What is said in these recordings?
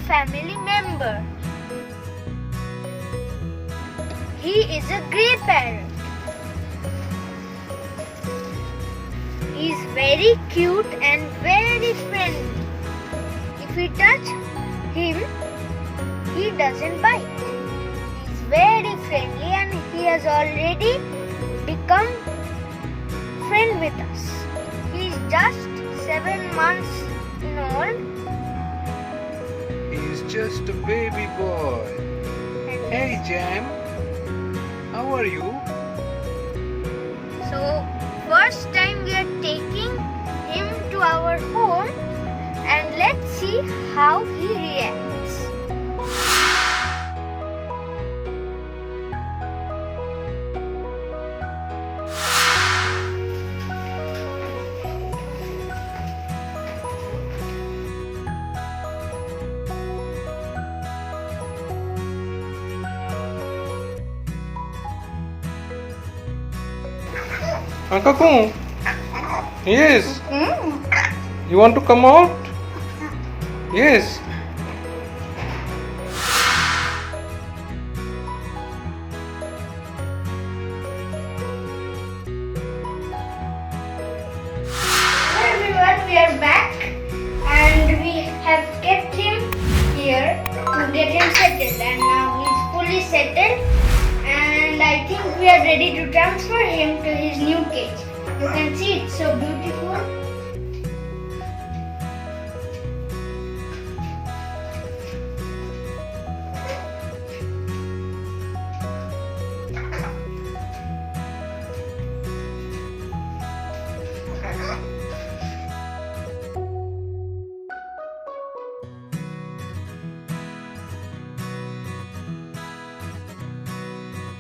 family member. He is a grey parrot. He is very cute and very friendly. If we touch him, he doesn't bite. He is very friendly and he has already become friend with us. He is just 7 months in old. He's just a baby boy. Hey Jam, how are you? So, first time we are taking him to our home and let's see how he reacts. Kakakung. Yes. You want to come out? Yes. Everyone, we are back and we have kept him here to get him settled, and now he's fully settled and I think we are ready to transfer him to his new cage. You can see it's so beautiful.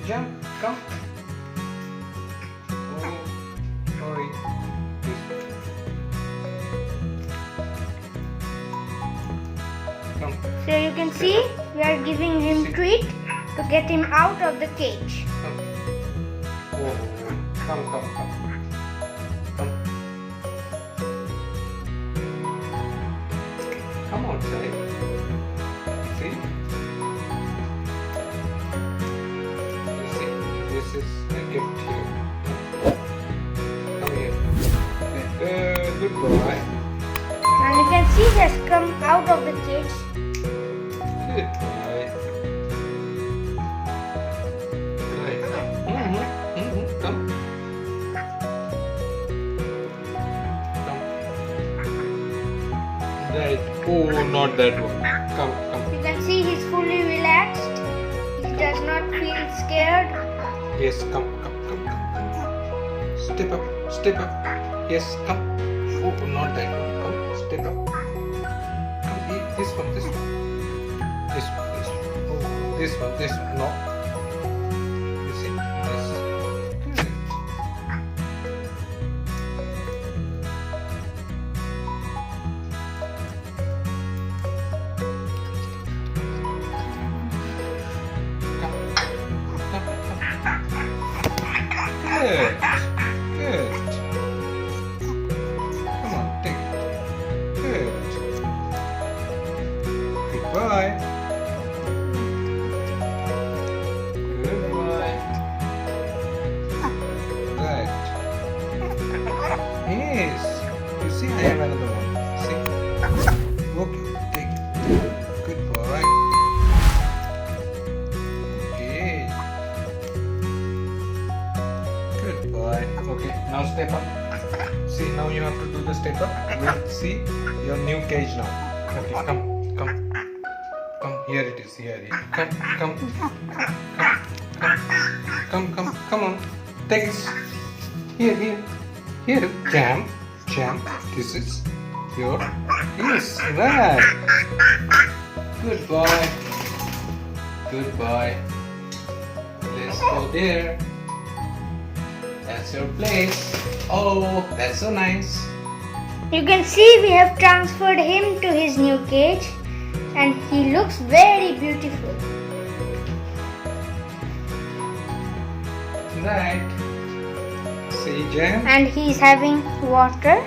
Jam, come. Oh, sorry. Come. So you can see we are giving him treat to get him out of the cage. Come. Oh, come. Come. Come outside. See? This is a gift here. Come here. Good boy. And you can see he has come out of the cage. Good boy. Right. Come. Right. Oh, not that one. Come. You can see he's fully relaxed. He does not feel scared. Yes, come. Step up. Yes, come. Oh, not that one. Come, step up. Come, this one. Oh, this one. No. You see, this. Good. Good. Come on, take it. Good. Goodbye. Goodbye. Right. Yes. You see, I have another one. See? Okay, take it. Goodbye. Okay. Good boy. Okay, now step up. See, now you have to do the step up. We'll see your new cage now. Okay, come. Here it is. Come on. Take this. Here. Jam. This is your. Yes, right. Good boy. Let's go there. That's your place. Oh, that's so nice. You can see we have transferred him to his new cage and he looks very beautiful. Right. See, Jam? And he's having water.